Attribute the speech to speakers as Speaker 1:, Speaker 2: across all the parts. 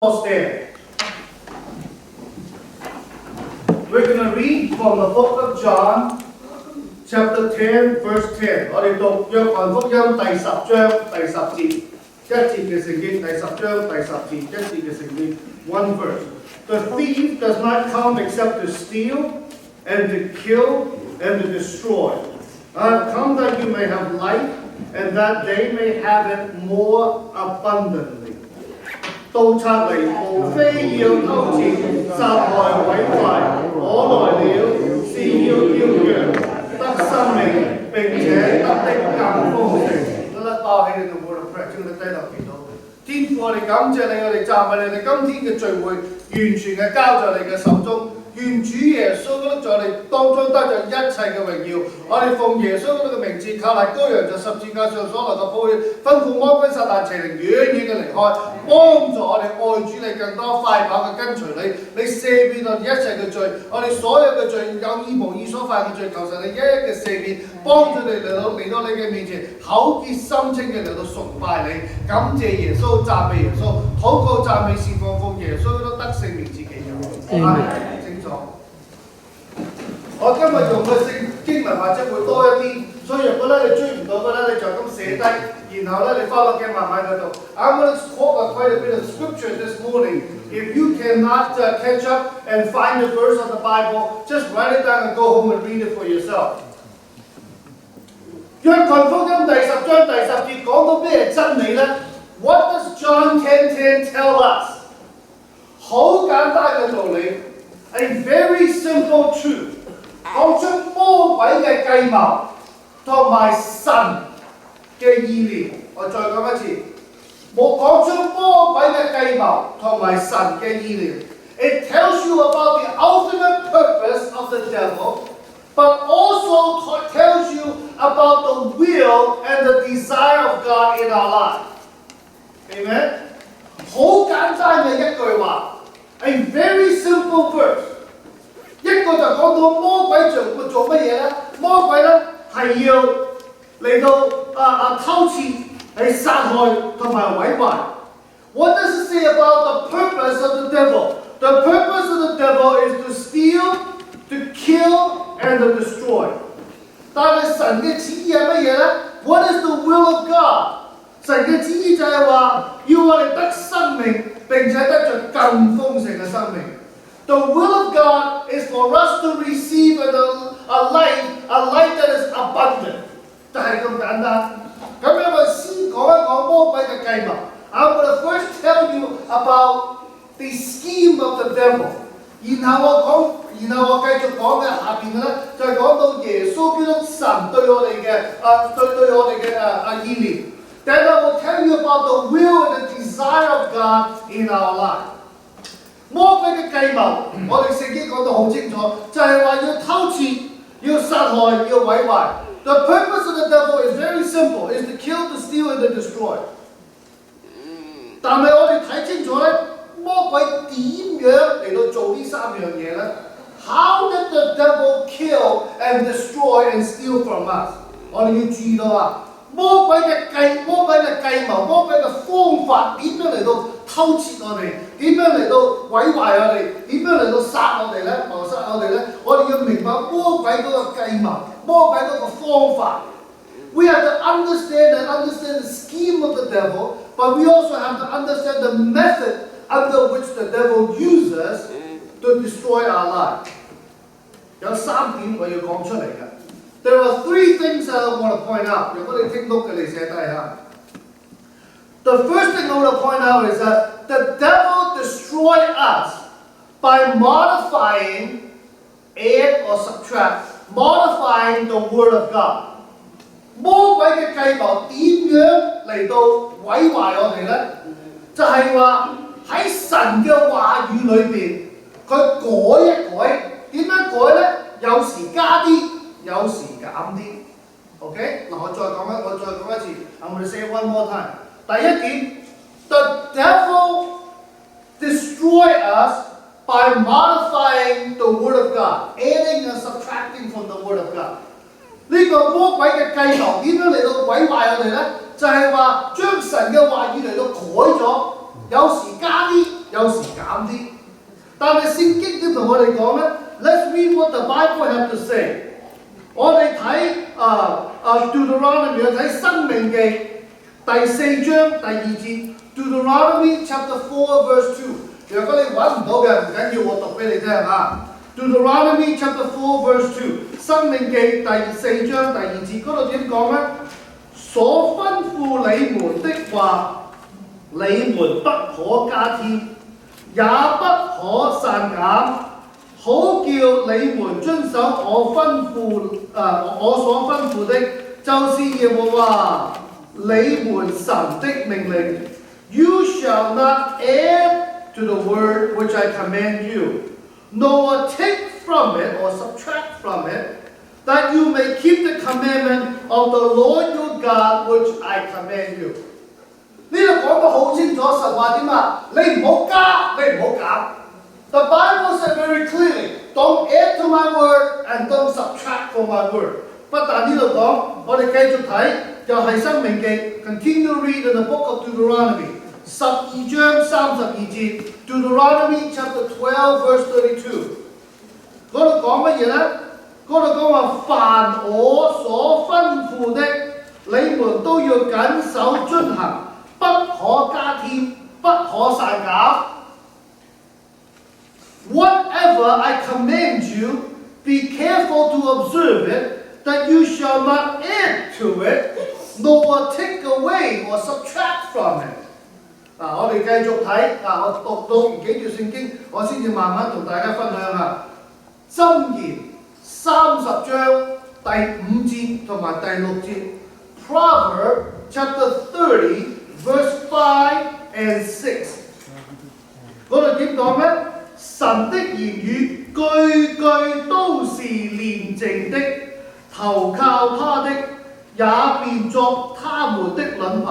Speaker 1: Stand. We're going to read from the book of John, chapter 10, verse 10. 我哋讀約翰福音第10章第10節，一節嘅聖經，第10章第10節，一節嘅聖經 one verse. The thief does not come except to steal and to kill and to destroy. I have come that you may have life and that they may have it more abundantly. 盜賊嚟，無非要偷竊、殺害、毀壞。我來了，是要羊得生命，並且得的更豐盛。得啦，包起你個 word of prayer，請你低頭祈禱。天父，我哋感謝你，我哋讚美你，你今天嘅聚會完全係交在你嘅手中。願主耶穌基督在我哋當中得着一切嘅榮耀。我哋奉耶穌基督嘅名字，靠賴羔羊在十字架上所流嘅寶血，吩咐魔鬼撒但邪靈遠遠嘅離開，幫助我哋愛主你更多，快跑嘅跟隨你。你赦免我哋一切嘅罪，我哋所有嘅罪有意無意所犯嘅罪，求神你一一嘅赦免，幫助你嚟到你嘅面前，口潔心清嘅嚟到崇拜你，感謝耶穌，讚美耶穌，禱告讚美侍奉奉耶穌基督得勝名字祈求。阿們。我今日用嘅經文或者會多一啲，所以如果咧你追唔到嘅咧，你就咁寫低，然後咧你翻屋企慢慢喺度。I'm going to quote quite a bit of scripture this morning. If you cannot catch up and find the verse of the Bible, just write it down and go home and read it for yourself. 約翰福音第10章第10節講到咩真理咧 ？What does John 10:10 tell us？ 好簡單嘅道理 ，a very simple truth。講出魔鬼嘅計謀同埋神嘅意念，我再講一次，冇講出魔鬼嘅計謀同埋神嘅意念。It tells you about the ultimate purpose of the devil, but also tells you about the will and the desire of God in our life. Amen？ 好簡單嘅一句話 ，a very simple verse。一個就講到魔鬼會做乜嘢咧？魔鬼咧係要嚟到偷竊、係殺害同埋毀壞。What does it say about the purpose of the devil? The purpose of the devil is to steal, to kill, and to destroy. 但係神嘅旨意係乜嘢咧 ？What is the will of God? 神嘅旨意就係話要我哋得生命，並且得着更豐盛嘅生命。The will of God is for us to receive a life that is abundant。就係咁簡單。咁樣我先講一講魔鬼嘅計謀。I'm going to first tell you about the scheme of the devil。然後我繼續講嘅下邊嘅咧，就係講到耶穌基督神對我哋嘅對我哋嘅意念。Then I will tell you about the will and the desire of God in our life。魔鬼嘅計謀，我哋聖經講到好清楚，就係話要偷竊、要殺害、要毀壞。The purpose of the devil is very simple, is to kill, to steal, and to destroy。但係我哋睇清楚咧，魔鬼點樣嚟到做呢3樣嘢咧 ？How did the devil kill and destroy and steal from us？ 我哋要注意到啊！魔鬼嘅計謀，魔鬼嘅方法點樣嚟到偷竊我哋？點樣嚟到毀壞我哋？點樣嚟到殺我哋咧？謀殺我哋咧？我哋要明白魔鬼嗰個計謀，魔鬼嗰個方法。We have to understand the scheme of the devil, but we also have to understand the method under which the devil uses to destroy our life. 有3點我要講出嚟嘅。There are 3 things that I want to point out. 如果你聽到嘅，你寫低下。The first thing I want to point out is that the devil destroys us by modifying, add or subtract, modifying the word of God. 魔鬼嘅計謀點樣嚟到毀壞我哋咧？就係話喺神嘅話語裏邊，佢改一改。點樣改咧？有時加啲。有時減啲 ，OK？ 嗱，我再講一次 ，I'm going to say it one more time。第一點 ，the devil destroy us by modifying the word of God, adding and subtracting from the word of God。呢個魔鬼嘅計謀點樣嚟到毀壞我哋咧？就係話將神嘅話語嚟到改咗，有時加啲，有時減啲。但係聖經點同我哋講咧 ？Let's read what the Bible have to say。我哋睇Deuteronomy， 睇申命記第4章第2節 ，Deuteronomy chapter 4 verse 2。如果你揾唔到嘅唔緊要，我讀俾你聽啊。Deuteronomy chapter 4 verse 2，申命記第4章第2節嗰度點講咧？所吩咐你們的話，你們不可加添，也不可刪減，好叫你們遵守我所吩咐的，就是耶和華你們神的命令。You shall not add to the word which I command you, nor take from it or subtract from it, that you may keep the commandment of the Lord your God which I command you。呢度講得好清楚，神話點啊？你唔好加，你唔好減。The Bible said very clearly, don't add to my word and don't subtract from my word。不但呢度講，我哋繼續睇，又係申命記 ，continue read in the book of Deuteronomy， 12章32節 ，Deuteronomy chapter 12 verse 32。嗰度講乜嘢咧？嗰度講話，凡我所吩咐的，你們都要謹守遵行，不可加添，不可刪減。Whatever I command you, be careful to observe it, that you shall not add to it, nor take away or subtract from it。我哋繼續睇，我讀到幾段聖經，我先至慢慢同大家分享下。箴言30章第5節同埋第6節 ，Proverbs chapter 30 verse 5 and 6。嗰度點講咧？神的言語句句都是煉淨的，投靠他的也變作他們的盾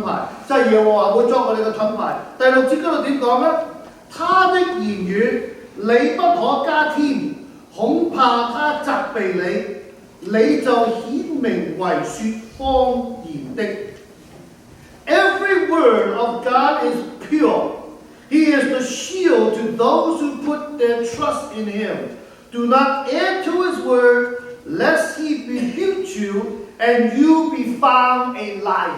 Speaker 1: 牌，即係耶和華會作我哋嘅盾牌。第6節嗰度點講咧？他的言語你不可加添，恐怕他責備你，你就顯明為說謊言的。Every word of God is pure. He is the shield to those who put their trust in him. Do not add to his word, lest he rebuke you and you be found a liar.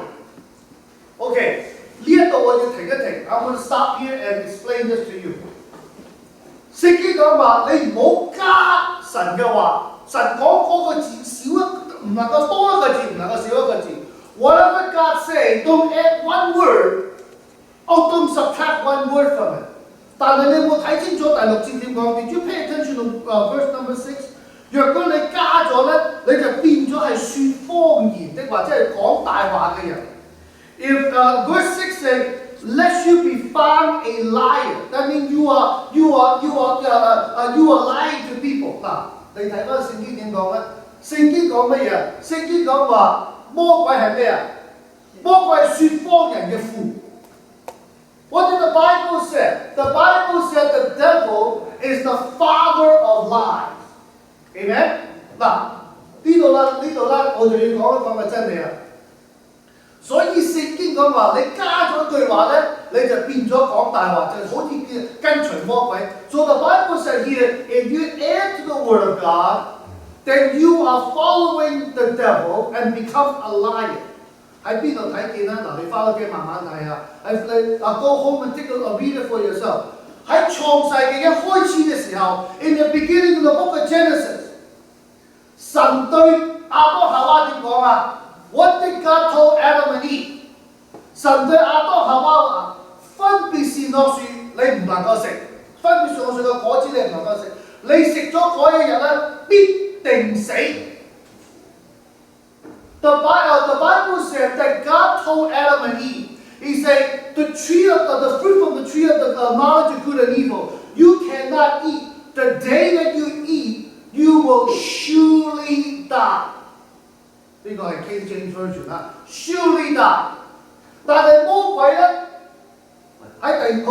Speaker 1: Okay, 呢一度我要停一停。I'm going to stop here and explain this to you. 聖經講話，你唔好加神嘅話，神講嗰個字少唔能夠多一個字，唔能夠少一個字。Whatever God say, don't add one word, or don't subtract one word from it。但係你有冇睇清楚第6節點講 ？Did you pay attention to verse number 6？若果你加咗咧，你就變咗係説謊言的，或者係講大話嘅人。If verse 6 says，Lest you be found a liar. That means you are lying to people。嗱，你睇翻聖經點講咧？聖經講乜嘢？聖經講話魔鬼係咩啊？魔鬼係説謊人嘅父。What did the Bible say? The Bible said the devil is the father of lies. Amen？ 嗱，呢度啦，我就要講一講個真理啦。所以聖經講話，你加咗句話咧，你就變咗講大話，就好似跟隨魔鬼。So the Bible said here, if you add to the word of God, then you are following the devil and become a liar。喺邊度睇見咧？嗱，你翻屋企慢慢睇下。你go home and take a read it for yourself。喺創世記一開始嘅時候 ，in the beginning of the book of Genesis， 神對亞當夏娃點講啊？ What did God told Adam and Eve？ 神對亞當夏娃話：分別善惡樹你唔能夠食，分別善惡樹嘅果子你唔能夠食，你食咗嗰一日咧必定死。The Bible said that God told Adam and Eve, He said, the fruit from the tree of the knowledge of good and evil, you cannot eat. The day that you eat, you will surely die。呢個係 King James Version 啦 ，surely die。但係魔鬼咧，好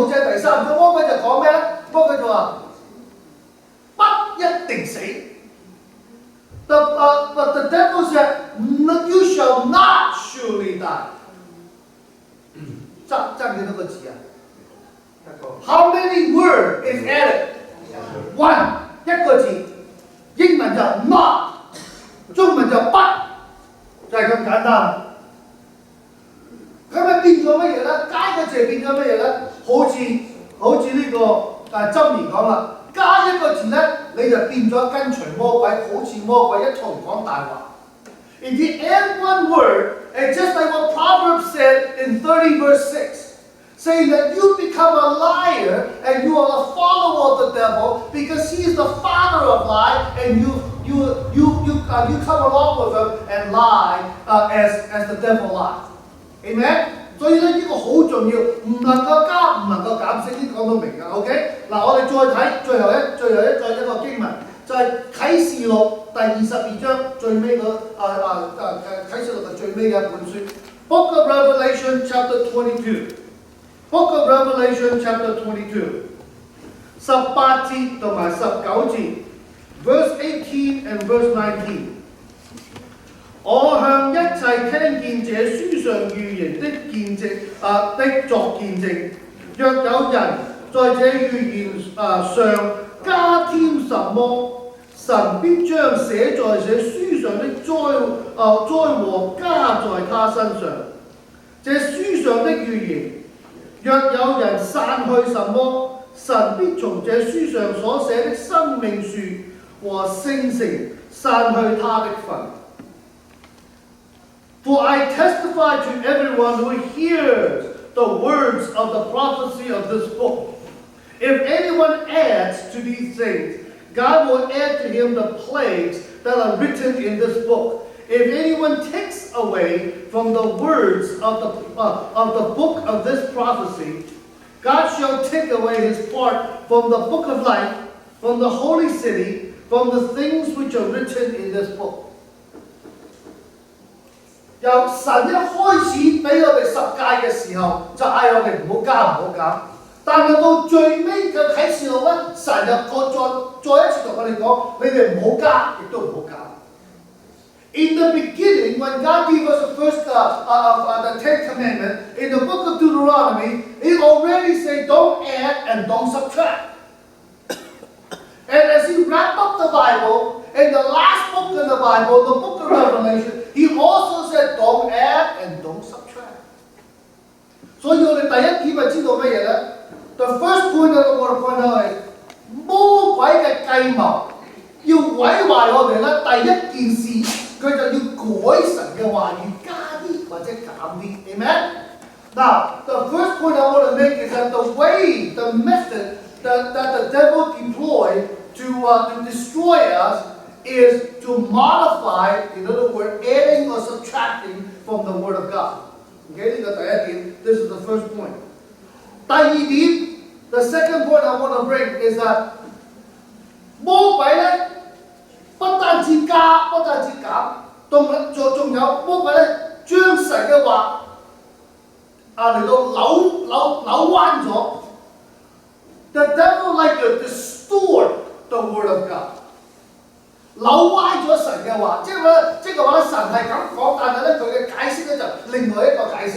Speaker 1: 似喺第3章，魔鬼就講咩咧？魔鬼就話不一定死。But the devil said, you shall not surely die。爭幾多個字啊？ many words is added? One 一個字，英文就 not， 中文就不，就係咁簡單。咁咪變咗乜嘢咧？加個字變咗乜嘢咧？好似呢個箴言講啦，加一個字咧，你就變咗跟隨魔鬼，好似魔鬼一同講大話。If you add one word, and just like what Proverbs said in 30 verse 6, saying that you become a liar and you are a follower of the devil because he is the father of lie, and you come along with him and lie as the devil lies. Amen? 所以咧呢個好重要，唔能夠加，唔能夠減，聖經講到明㗎。OK？ 嗱，我哋再睇最後一個經文，就係啟示錄第22章最尾啟示錄嘅最尾嘅一本書 ，Book of Revelation chapter 22。Book of Revelation chapter 22， 18節同埋19節 ，verse 18 and verse 19。我向一切聽見這書上預言的見證的作見證，若有人在這預言上加添什麼，神必將寫在這書上的災禍加在他身上。這書上的預言，若有人散去什麼，神必從這書上所寫的生命樹和聖城散去他的份。For I testify to everyone who hears the words of the prophecy of this book. If anyone adds to these things, God will add to him the plagues that are written in this book. If anyone takes away from the words of the book of this prophecy, God shall take away his part from the book of life, from the holy city, from the things which are written in this book. 由神一開始俾我哋十誡嘅時候，就嗌我哋唔好加唔好減。但係到最尾嘅啟示錄咧，神就再一次同我哋講：你哋唔好加，亦都唔好減。In the beginning, when God gave us the first the Ten Commandments, in the book of Deuteronomy, it already said don't add and don't subtract. And as he wrapped up the Bible, in the last book in the Bible, the book of Revelation, he also said don't add and don't subtract. 所以我哋第一點係知道乜嘢咧？ The first point that I want to point out 係魔鬼嘅計謀，要毀壞我哋咧。第一件事佢就要改神嘅話語，加啲或者減啲。Amen? Now, the first point I want to make is that the method that the devil deployed to destroy us is to modify, in other words, adding or subtracting from the Word of God. Okay, 呢個第一點 ，this is the first point. 第二點 ，the second point I want to bring is that 魔鬼咧不單止加，不單止減，仲有魔鬼咧將神嘅話嚟到扭彎咗。The devil like to distort the Word of God。 扭歪咗神嘅話，即係話咧，神係咁講，但係咧佢嘅解釋咧就另外一個解釋。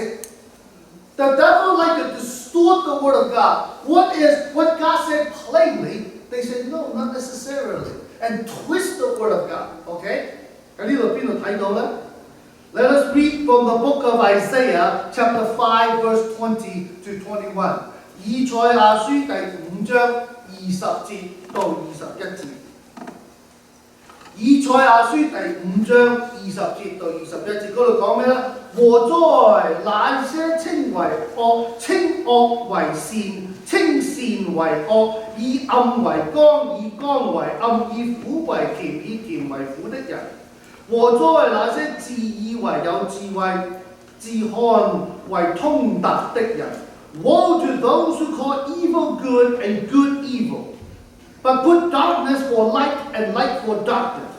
Speaker 1: The devil like to distort the word of God. What God said plainly, they said no, not necessarily, and twist the word of God. Okay? 喺呢度邊度睇到咧 ？Let us read from the book of Isaiah, chapter 5, verse 20 to 21. 以賽亞書第5章20節到21節。 以賽亞書第5章20節到21節嗰度講咩咧？禍哉！那些稱為惡，稱惡為善，稱善為惡，以暗為光，以光為暗，以苦為甜，以甜為苦的人。禍哉！那些自以為有智慧，自看為通達的人。Woe to those who call evil good and good evil, but put darkness for light and light for darkness.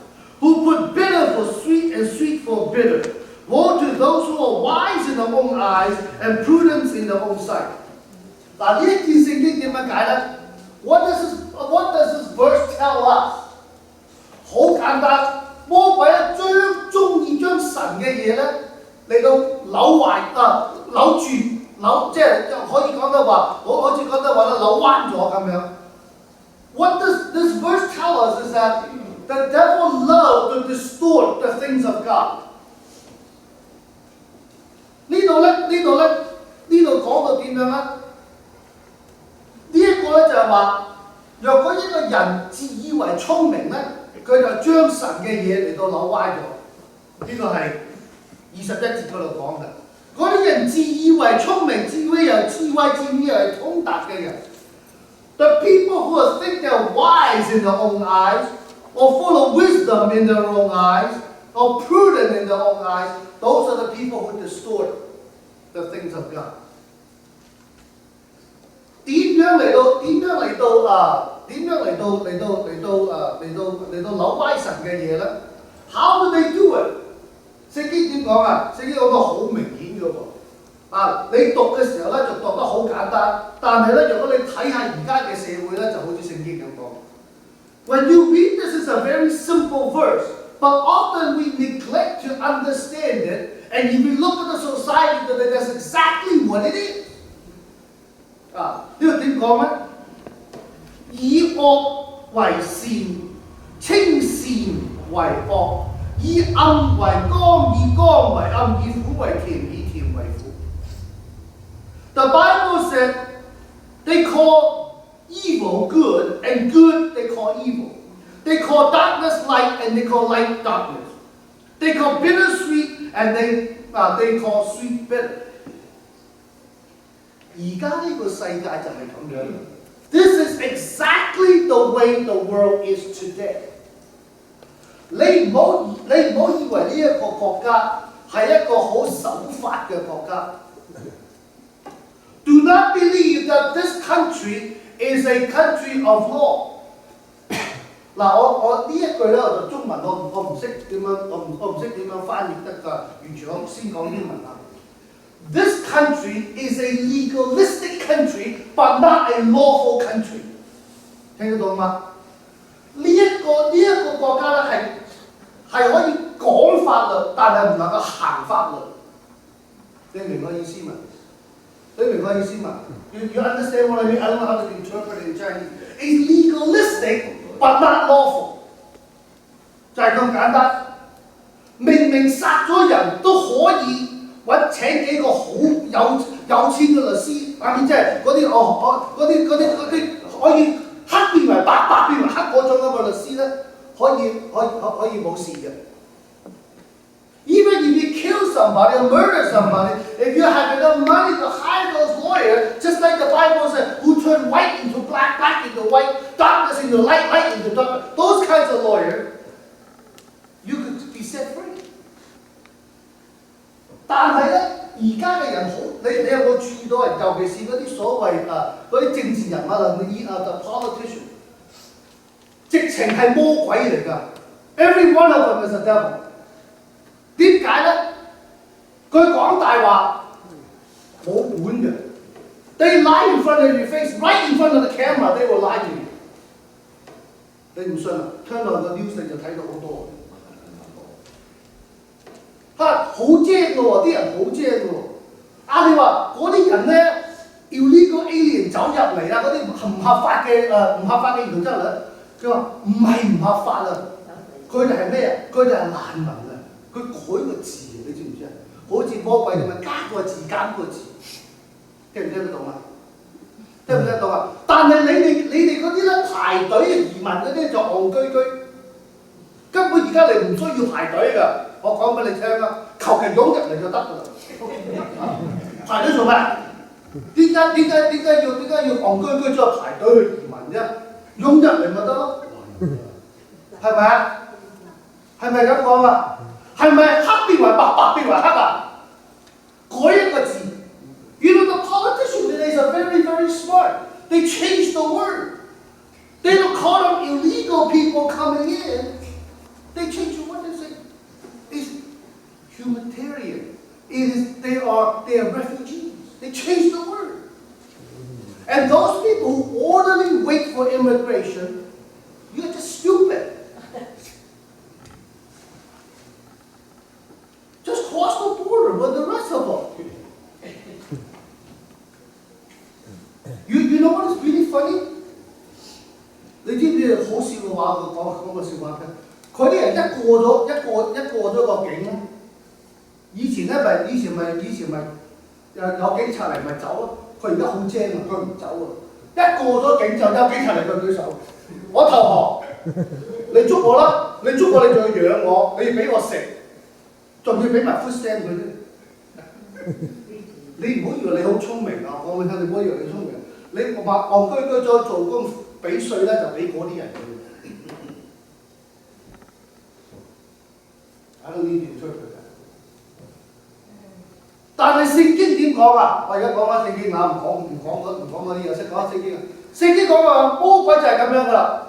Speaker 1: Who put bitter for sweet and sweet for bitter. Woe to those who are wise in their own eyes and prudent in their own sight. 嗱，呢一件聖經點樣解咧 ？What does this verse tell us？ 好簡單，魔鬼咧中意將神嘅嘢咧嚟到扭扭，即係可以講得話，我好似講得話咧扭彎咗咁樣。What does this verse tell us is that the devil loves to distort the things of God。呢度講到點樣咧？呢一個咧就係話，若果一個人自以為聰明咧，佢就將神嘅嘢嚟到扭歪咗。呢個係21節嗰度講嘅。嗰啲人自以為聰明，自以為係通達嘅人。The people who think they're wise in their own eyes, or full of wisdom in their own eyes, or prudent in their own eyes, those are the people who distort the things of God。點樣嚟到扭歪神嘅嘢咧 ？How do they do it？ 聖經點講啊？聖經講到好明顯嘅喎。你讀嘅時候咧就讀得好簡單，但係咧，如果你睇下而家嘅社會咧，就好似聖經咁講。When you read this, it's a very simple verse, but often we neglect to understand it, and if we look at the society, then that's exactly what it is。呢個點講咧？以惡為善，稱善為惡；以暗為光，以光為暗；以苦為甜，以甜為苦。The Bible said they call evil good, and good they call evil. They call darkness light, and they call light darkness. They call bitter sweet, and they call sweet bitter. 而家呢個世界就係咁樣。This is exactly the way the world is today。你唔好以為呢一個國家係一個好守法嘅國家。Do not believe that this country is a country of law。我呢一句咧，我就中文我唔識點樣翻譯得㗎，完全我先講英文啦。This country is a legalistic country, but not a lawful country。聽得到嗎？呢一個國家咧係可以講法律，但係唔能夠行法律。你明我意思嘛？You understand what I mean? I don't know how to interpret it in Chinese. It's legalistic, but not lawful。就係咁簡單。明明殺咗人都可以。請幾個好有錢嘅律師，即係嗰啲可以黑變為白變為黑嗰種咁嘅律師咧，可以冇事嘅。Even if you kill somebody or murder somebody, if you have enough money to hire those lawyers, just like the Bible said, who turn white into black, black into white, darkness into light, light into darkness, those kinds of lawyers, you could be set free。但係咧，而家嘅人好，你有冇注意到啊？尤其是嗰啲所謂嗰啲政治人物啊，the politician， 直情係魔鬼嚟㗎。Every one of them is a devil。點解咧？佢講大話冇管嘅。They lie in front of your face, right in front of the camera. They will lie to you。你唔信啊？聽落個 news 就睇到好多。好精喎！啲人好精喎。你話嗰啲人咧，illegal alien 走入嚟啦，嗰啲唔合法嘅移民走入嚟，佢話唔係唔合法啊，佢哋係咩啊？佢哋係難民啊！佢改個字，你知唔知啊？好似魔鬼咁樣加個字減個字，聽唔聽得到啊？聽唔聽得到啊？但係你哋嗰啲咧排隊移民嗰啲就戇居居，根本而家你唔需要排隊㗎。我講俾你聽啦，求其湧入嚟就得㗎啦。排隊做咩？點解要戇居居再排隊去移民啫？湧入嚟咪得咯，係咪啊？係咪咁講啊？係咪黑變為白，白變為黑啊？改一個字。You know the politicians today are very, very smart. They change the word. They don't call them illegal people coming in. They change the word. They say it's humanitarian. They are refugees. They change the word. And those people who orderly wait for immigration, you're just stupid. Just cross the border with the rest of them. funny？ 你知唔知好笑嘅話？講個笑話嘅，佢啲人一過咗個境咧，以前咪有警察嚟咪走咯，佢而家好精啊，佢唔走啊，一過咗境就有警察嚟佢舉手，我投降，你捉我啦，你捉我你仲要養我，你要俾我食，仲要俾埋 food stamp 佢添。你唔好以為你好聰明啊！我問下你唔好以為你聰明，你話戇居居咗做工俾稅咧，就俾嗰啲人嘅。I don't need to interpret that。但係聖經點講啊？我而家講翻聖經啊，唔講嗰啲嘢，識講聖經啊。聖經講話魔鬼就係咁樣噶啦，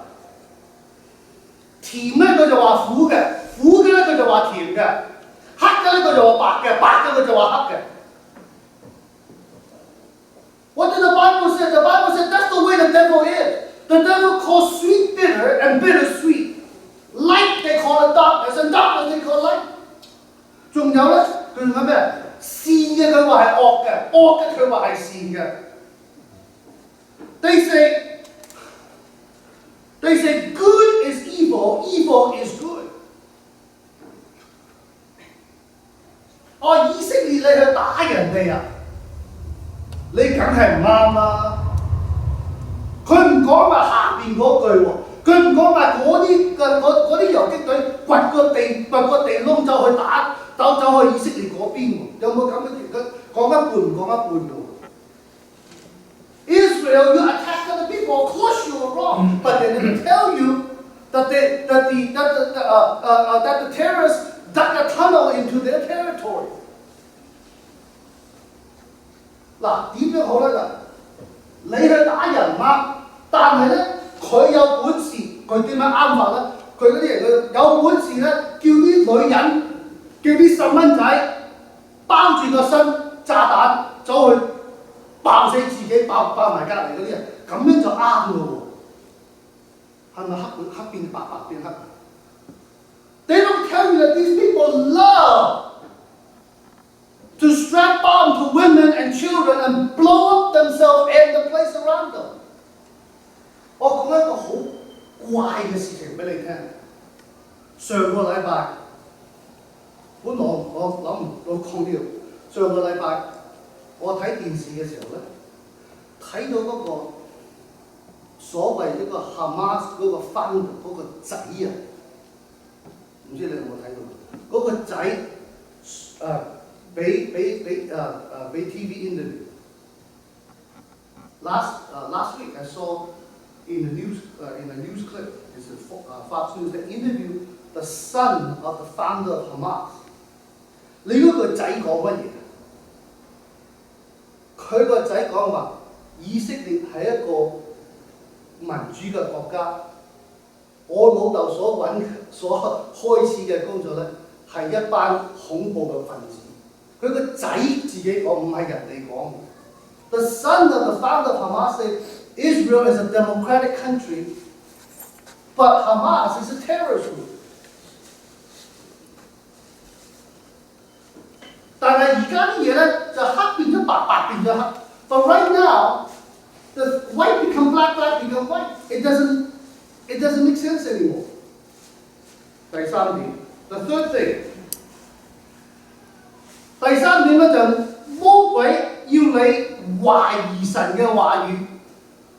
Speaker 1: 甜咧佢就話苦嘅，苦嘅咧佢就話甜嘅，黑嘅咧佢就話白嘅，白嘅佢就話黑嘅。What did the Bible say? The Bible said that's the way the devil is. The devil calls sweet bitter and bitter sweet. Light they call it darkness and darkness they call light. 仲有咧，佢仲有咩？善嘅佢話係惡嘅，惡嘅佢話係善嘅。They say good is evil, evil is good. 以色列你去打人哋啊！你梗係唔啱啦！佢唔講埋下邊嗰句喎，佢唔講埋嗰啲遊擊隊掘個地窿走去打，走去以色列嗰邊喎，有冇咁嘅？講一半唔講一半嘅喎。Israel, you attack other people. Of course you are wrong, but they didn't tell you that the terrorists dug a tunnel into their territory. 嗱，點樣好咧？你去打人啱，但係咧佢有本事，佢點樣啱法咧？佢嗰啲人佢有本事咧，叫啲女人、叫啲細蚊仔包住個身炸彈走去爆死自己，爆埋隔離嗰啲人，咁樣就啱嘅喎。係咪黑變白，白變黑 ？They don't tell you that these people love to strap on to women and children and blow up themselves and the place around them. 我講一個好怪嘅事情俾你聽。上個禮拜，本來我諗唔到講呢度。上個禮拜我睇電視嘅時候咧，睇到嗰個所謂一個 Hamas 嗰個 founder 嗰個仔啊，唔知你有冇睇到？嗰個仔俾 TV interview. Last week I saw in a news clip, it's a Fox News, they interviewed the son of the founder of Hamas. 你嗰個仔講乜嘢？佢個仔講話，以色列係一個民主嘅國家。我老豆所開始嘅工作咧，係一班恐怖嘅分子。佢個仔自己講，唔係人哋講。The son of the founder of Hamas said Israel is a democratic country, but Hamas is a terrorist group. 但係而家啲嘢咧就黑變咗白，白變咗黑。But right now, the white become black, black become white. It doesn't make sense anymore. 第三點 ，the third thing。第三點咧就魔鬼要你懷疑神嘅話語，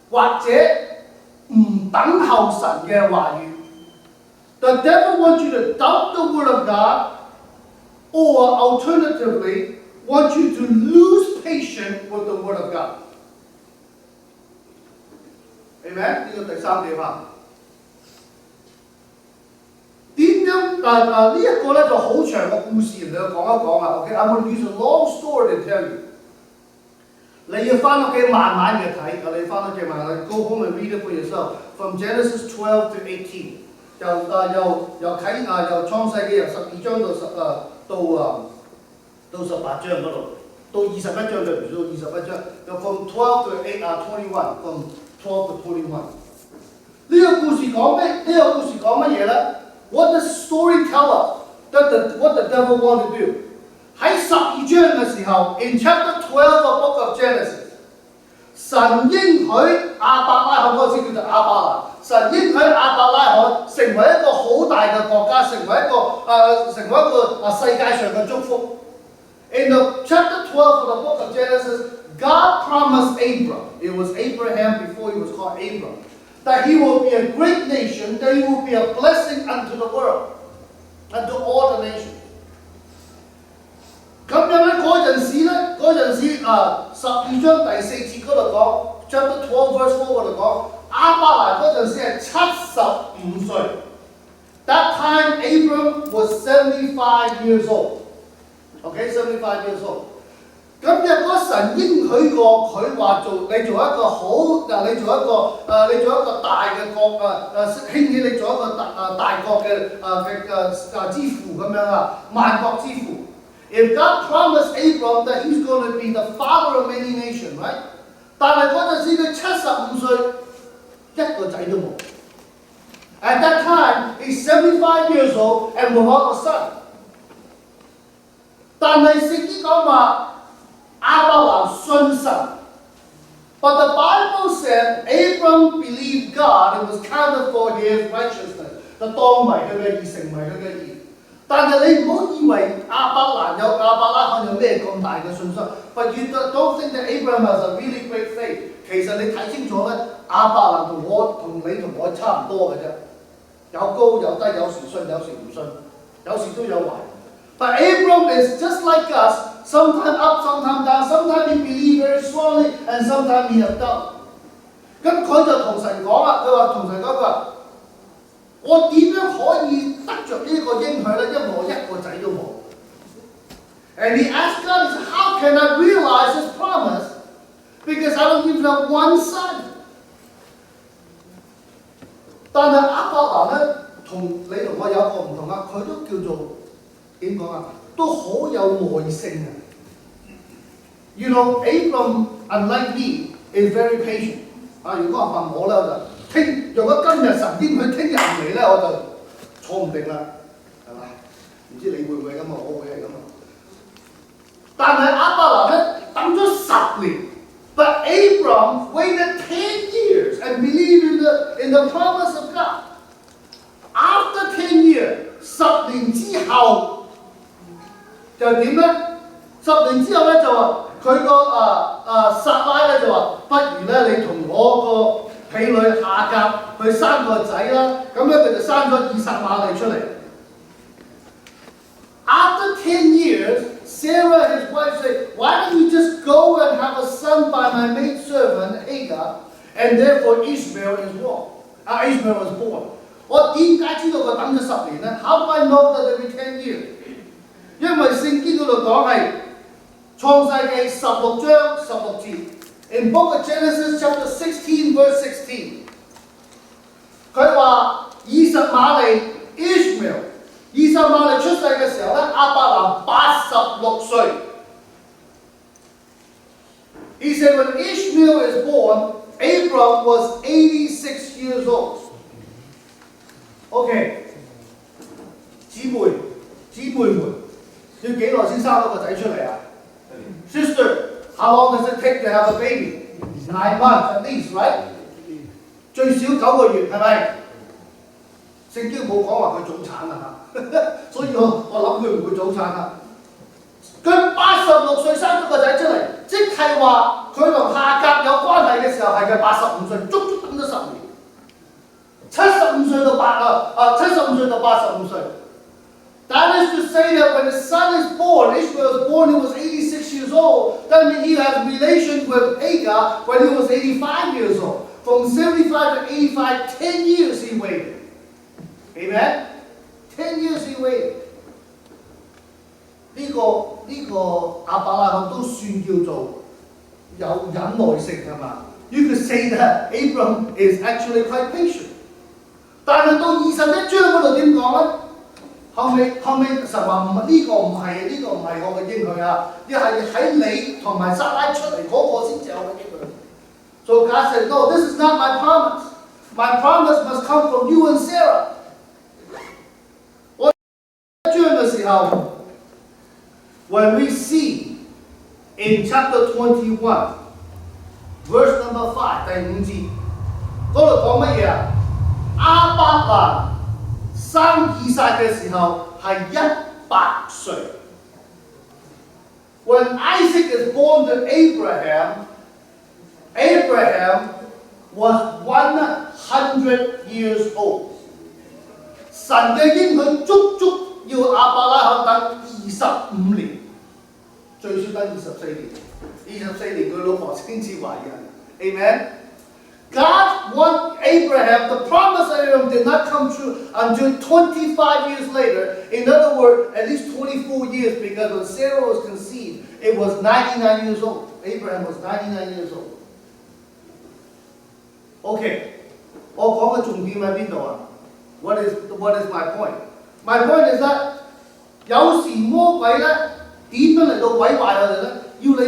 Speaker 1: 或者唔等候神嘅話語。The devil wants you to doubt the word of God, or alternatively, wants you to lose patience with the word of God. Amen？ 呢個第三點啊。點樣？呢一個咧就好長嘅故事，你講一講啊。OK，I'm going to use a long story to tell you。你要翻屋企慢慢嘅睇，你翻屋企慢慢 go home and read it for yourself from Genesis 12 to 18。由創世記由12章到18章嗰度，到21章就唔到21章，又 from 12 to 21 from 12 to 21。呢個故事講乜嘢咧？What does story tell us? What the devil want to do? 喺12章嘅時候 ，in chapter 12 of book of Genesis，神應許亞伯拉罕嗰個先叫做亞伯蘭，神應許亞伯拉罕成為一個好大嘅國家，成為一個世界上嘅祝福。In the chapter 12 of the book of Genesis, God promised Abram, it was Abraham before he was called Abram, that he will be a great nation, that he will be a blessing unto the world, unto all the nations. 咁樣咧嗰陣時12章第4節嗰度講 ，chapter 12 verse 4嗰度講，亞伯蘭嗰陣時係75歲。That time Abram was 75 years old. Okay, 75 years old. 咁若果神應許過佢話你做一個好你做一個大嘅國興起你做一個大國嘅之父咁樣啊，萬國之父。If God promised Abram that he's going to be the father of many nations, right? 但係嗰陣時佢75歲，一個仔都冇。At that time, he's 75 years old and without a son. 但係聖經講話亞伯蘭信神。But the Bible said Abram believed God and was counted for his righteousness. 就當為佢嘅義，成為佢嘅義。但係你唔好以為亞伯拉罕有咩咁大嘅信心。But you don't think that Abraham has a really great faith. 其實你睇清楚咧，亞伯蘭同你同我差唔多嘅啫，有高有低，有時信有時唔信，有時都有壞。But Abram is just like us, sometimes up, sometimes down, sometimes he believes very strongly, and sometimes he have doubt. 咁佢就同神講啦，佢話同神講佢話。我點樣可以得着呢個應許咧？因為我一個仔都冇。And he asked God, he said, how can I realize this promise? Because I don't even have one son. 但係亞伯蘭咧，同你同我有一個唔同啊，佢都叫做點講啊？都好有耐性啊。You know, Abram, unlike me, is very patient. 啊，如果問我咧，我就。如果今日神應佢聽日唔嚟咧，我就坐唔定啦，係嘛？唔知你會唔會咁啊？我會係咁啊。但係亞伯蘭咧等咗10年 ，but Abram waited 10 years and believed in the promise of God. After 10 years, 10年之後就點咧？10年之後咧就話佢個撒拉咧就話，不如咧你同我個婢女夏甲去生個仔啦，咁咧佢就生咗以實瑪利出嚟。After 10 years, Sarah, his wife, said, "Why don't you just go and have a son by my maidservant Hagar?" And therefore Ishmael is born. Ishmael was born. 我點解知道佢等咗10年咧 ？How do I know that it will be 10 years？ 因為聖經嗰度講係創世記16章16節。In book of Genesis chapter 16 verse 16， 佢話以實瑪利 Ishmael， 以實瑪利出世嘅時候咧，亞伯蘭86歲。He said when Ishmael is born, Abram was 86 years old. OK， 姊妹們，要幾耐先生到個仔出嚟啊 ？Sister。How long does it take to have a baby? 9 months at least, right? 最少9個月，係咪？聖經冇講話佢早產啊嚇，所以我諗佢唔會早產啊。佢86歲生咗個仔出嚟，即係話佢同夏甲有關係嘅時候係佢85歲，足足等咗10年。75歲到85歲。That is to say that when the son is born, Ishmael was born, he was 86 years old. That means he had relations with Hagar when he was 85 years old. From 75 to 85, 10 years he waited. Amen? 10 years he waited. 呢個亞伯拉罕都算叫做有忍耐性係嘛？ You could say that Abram is actually quite patient. 但係到21章嗰度點講咧？後尾神話呢個唔係我嘅應許啊，一係喺你同埋撒拉出嚟嗰個先至係我嘅應許。So God said, no, this is not my promise. My promise must come from you and Sarah. 我章嘅時候 ，when we see in chapter 21, verse number 5第5節，嗰度講乜嘢啊？亞伯蘭生以撒嘅時候係100歲。When Isaac is born to Abraham, Abraham was 100 years old. 神嘅應許足足要亞伯拉罕等25年，最少等24年。24年佢老婆先至懷孕。Amen. God want Abraham, the promise of Abraham did not come true until 25 years later. In other words, at least 24 years, because when Sarah was conceived, it was 99 years old. Abraham was 99 years old. Okay, 我講嘅重點喺邊度啊？ What is my point? My point is that 有時魔鬼咧點樣嚟到毀壞我哋咧？要你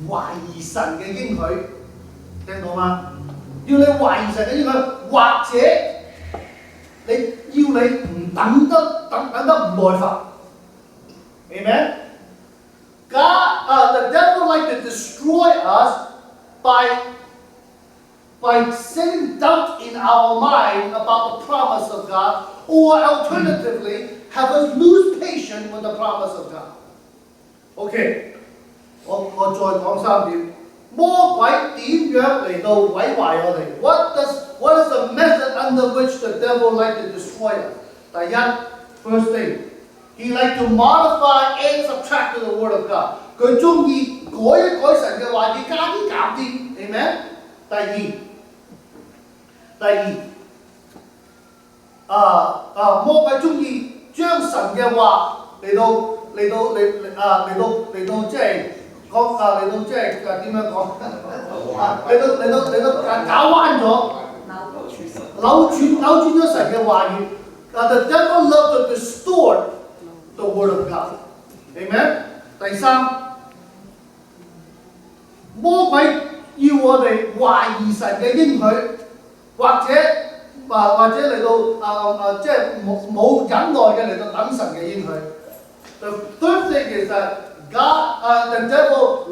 Speaker 1: 懷疑神嘅應許，聽到嗎？要你懷疑神嘅應許，或者要你唔等得唔耐煩。Amen? The devil like to destroy us by setting doubt in our mind about the promise of God, or alternatively, have us lose patience with the promise of God. Okay, 我再講3點。魔鬼點樣嚟到毀壞我哋 ？What is the method under which the devil like to destroy us? 第一 ，first thing, he like to modify and subtract to the word of God. 佢中意改一改神嘅話語，加啲減啲 ，amen。第二，魔鬼中意將神嘅話嚟到即係講嚟到即係點樣講？嚟到搞彎咗，扭轉咗神嘅話語。The devil loves to distort the word of God. Amen. 第三，魔鬼要我哋懷疑神嘅應許。或者嚟到即係冇忍耐嘅嚟到等神嘅應許。The third thing is that the devil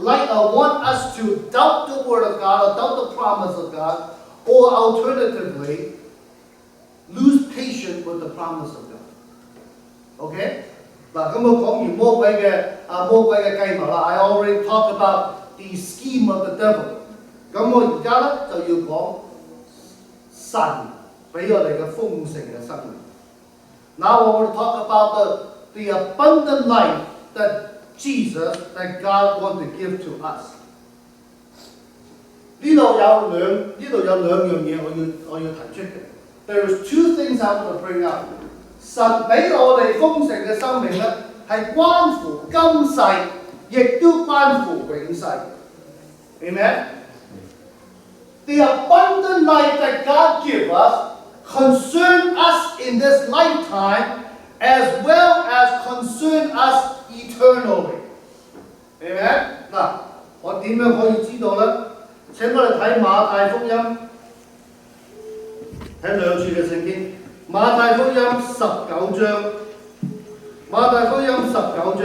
Speaker 1: want us to doubt the word of God or doubt the promise of God, or alternatively lose patience with the promise of God. OK？ 嗱，咁我講完魔鬼嘅計謀啦。I already talked about the scheme of the devil。咁我而家咧就要講。神俾我哋嘅豐盛嘅生命。Now I want to talk about the abundant life that God wants to give to us。呢度有兩樣嘢我要提出嘅。There is 2 things I want to bring up。神俾我哋豐盛嘅生命咧，係關乎今世，亦都關乎永世。Amen。The abundant life that God gives us concern us in this lifetime as well as concern us eternally. Amen? 嗱，我點樣可以知道呢？請我哋睇馬太福音，睇2處嘅聖經。馬太福音19章，馬太福音19章。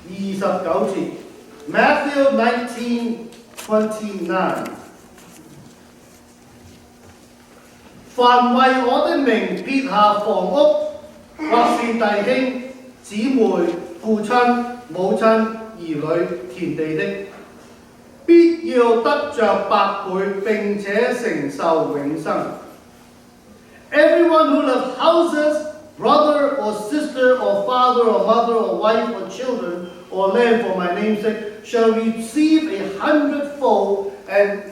Speaker 1: 29節 Matthew 19:29 凡為我的名撇下房屋，或是弟兄、姊妹、父親、母親、兒女、田地的，必要得着百倍，並且承受永生。Everyone who loves houses, brother or sister or father or mother or wife or children or land for my name's sake shall receive 100-fold and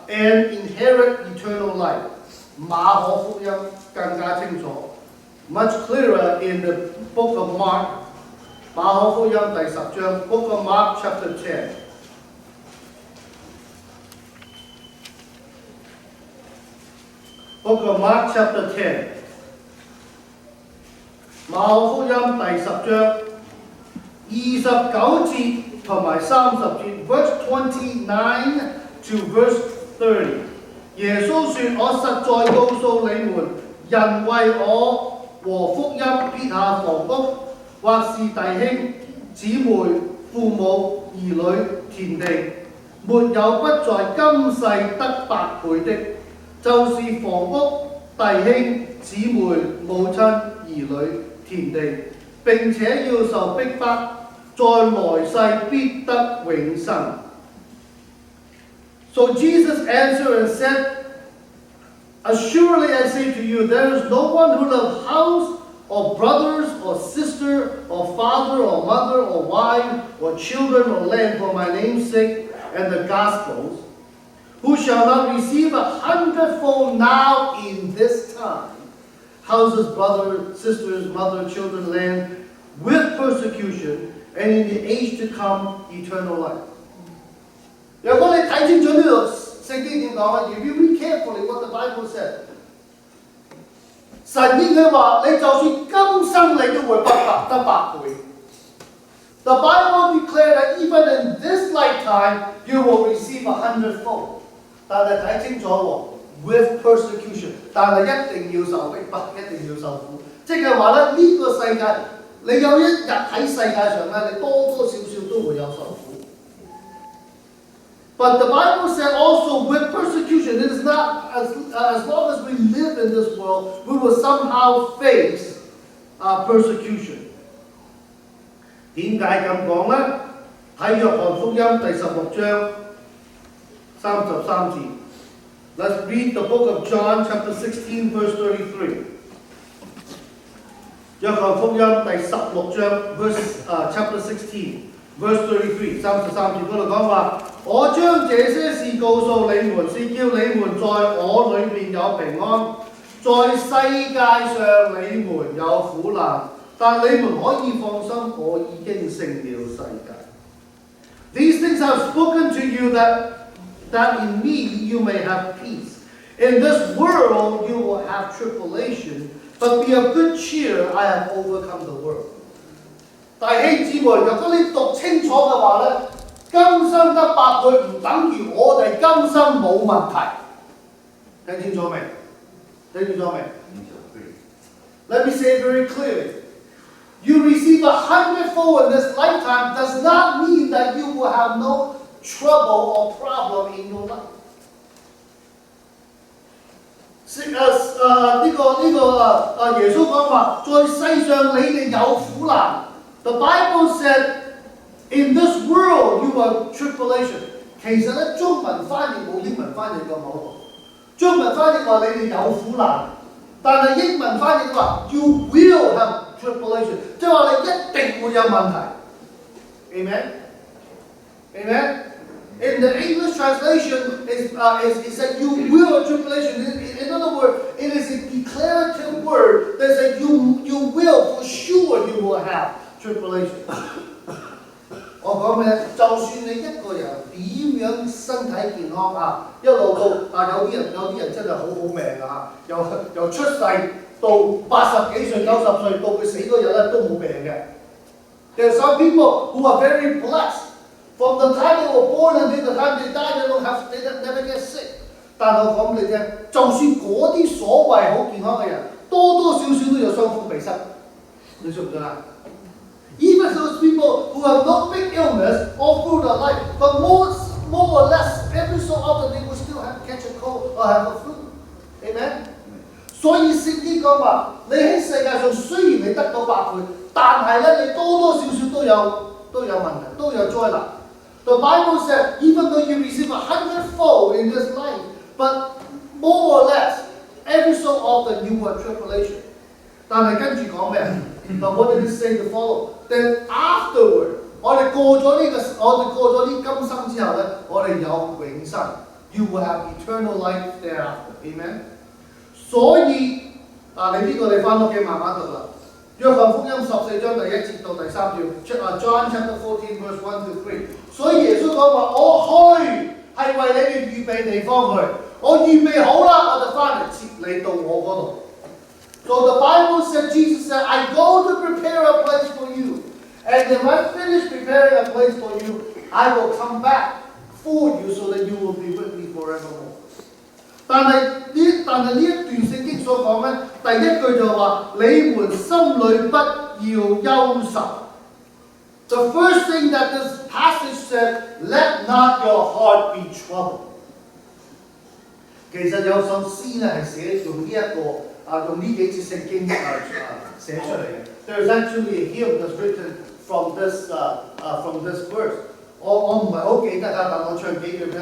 Speaker 1: inherit eternal life. 馬可福音更加清楚 ，much clearer in the book of Mark。馬可福音第10章 ，Book of Mark chapter 10。Book of Mark chapter 10。馬可福音第10章29節同埋30節 ，verse 29 to verse 30。耶穌說：我實在告訴你們，人為我和福音撇下房屋，或是弟兄、姊妹、父母、兒女、田地，沒有不在今世得百倍的，就是房屋、弟兄、姊妹、母親、兒女、田地，並且要受逼迫，在來世必得永生。So Jesus answered and said, Assuredly I say to you, there is no one who loves house or brothers or sister or father or mother or wife or children or land for my name's sake and the gospel's, who shall not receive 100-fold now in this time, houses, brothers, sisters, mother, children, land, with persecution, and in the age to come, eternal life. 如果你睇清楚呢度聖經點講啊 ，if you read carefully what the Bible said， 神應佢話你就算今生你都會得百倍。The Bible declared that even in this lifetime you will receive 100-fold。但係睇清楚喎 ，with persecution， 但係一定要受逼迫，一定要受苦。即係話咧，呢個世界你有一日喺世界上咧，你多多少少都會有受苦。But the Bible said also with persecution, it is not as long as we live in this world, we will somehow face persecution. 點解咁講呢？喺約翰福音第16章33節。Let's read the book of John, chapter 16, verse 33. 約翰福音第16章 chapter 16。Verse 33, 33節嗰度講話，我將這些事告訴你們，是叫你們在我裏面有平安。在世界上你們有苦難，但你們可以放心，我已經勝了世界。These things I have spoken to you that in me you may have peace. In this world you will have tribulation, but be of good cheer, I have overcome the world. 弟兄姊妹，若果你讀清楚嘅話咧，今生得百倍唔等於我哋今生冇問題。聽清楚未？聽清楚未 ？Let me say it very clearly. You receive 100-fold in this lifetime does not mean that you will have no trouble or problem in your life. 耶穌講話，在世上你哋有苦難。The Bible said, in this world you have tribulation. 其實咧，中文翻譯冇英文翻譯咁好。中文翻譯話你哋有苦難，但係英文翻譯話 you will have tribulation， 即係話你一定會有問題。Amen? Amen? In the English translation, it said you will have tribulation. In other words, it is a declarative word that says you will, for sure you will have tribulation. 我講咩？就算你一個人點樣身體健康啊，一路到有啲人真係好命啊，由出世到80幾歲、90歲，到佢死嗰日咧都冇病嘅。There are some people who are very blessed. From the time they were born until the time they die, they never get sick. 但我講俾你聽，就算嗰啲所謂好健康嘅人，多多少少都有傷風鼻塞，你信唔信啊？Even those people who have no big illness all through their life, but more or less, every so often they will still catch a cold or have a flu. Amen? 所以聖經講話，你喺世界上雖然你得到百倍，但係咧你多多少少都有問題，都有災難。The Bible said, even though you receive 100-fold in this life, but more or less, every so often you will have tribulation. 但係跟住講咩？But what did it say to follow? Then afterward， 我哋過咗呢今生之後咧，我哋有永生。You will have eternal life thereafter. Amen. 所以你呢個你翻屋企慢慢讀啦。約翰福音14章第1節到第3節 ，John chapter 14 verse 1 to 3。所以耶穌講話：我去係為你哋預備地方去，我預備好啦，我就翻嚟接你到我嗰度。So the Bible said, Jesus said, I go to prepare a place for you. And if I finish preparing a place for you, I will come back for you so that you will be with me forevermore. 但係呢一段聖經所講咧，第一句就話：你們心裏不憂愁。The first thing that this passage said, let not your heart be troubled. 其實有首詩咧係寫用呢一個用呢幾節聖經寫出嚟嘅。There's actually a hymn that's written from this verse. 我唔係好記得㗎，但我唱幾句俾你。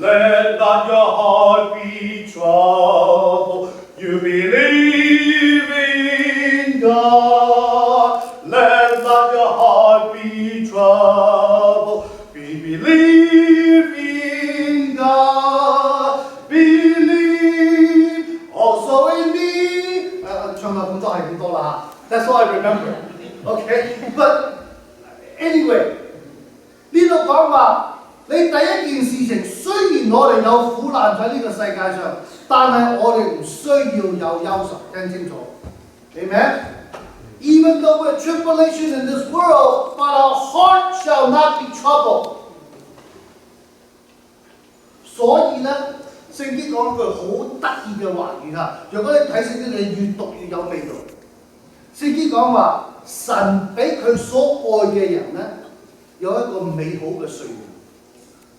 Speaker 1: Let not your heart be troubled, you believe in God. Let not your heart be troubled, believe in God. Believe also in me. 唱到咁多係咁多啦嚇。That's all I remember. Okay, but anyway. 呢度講話，你第一件事情，雖然我哋有苦難喺呢個世界上，但係我哋唔需要有憂愁，聽清楚。Amen? Even though we're tribulation in this world, but our heart shall not be troubled. 所以咧，聖經講句好得意嘅話語啊！如果你睇聖經，你越讀越有味道。聖經講話，神俾佢所愛嘅人咧。有一個美好嘅歲月。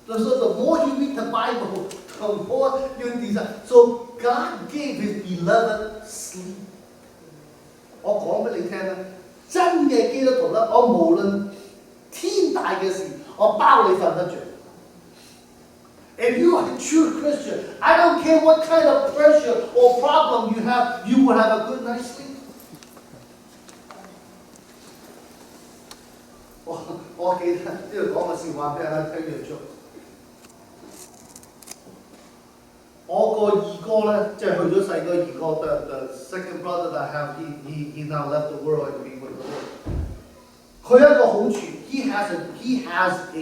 Speaker 1: So the more you read the Bible, the more you desire. So God gave His beloved sleep. 我講俾你聽咧，真嘅基督徒咧，我無論天大嘅事，我包你瞓得着。If you are a true Christian, I don't care what kind of pressure or problem you have, you will have a good night's sleep. 我記得呢度講個笑話俾大家聽嘅。我個二哥咧，即係去咗世個二哥 the second brother that I have, he now left the world and be with the Lord. 佢有一個好處 he has a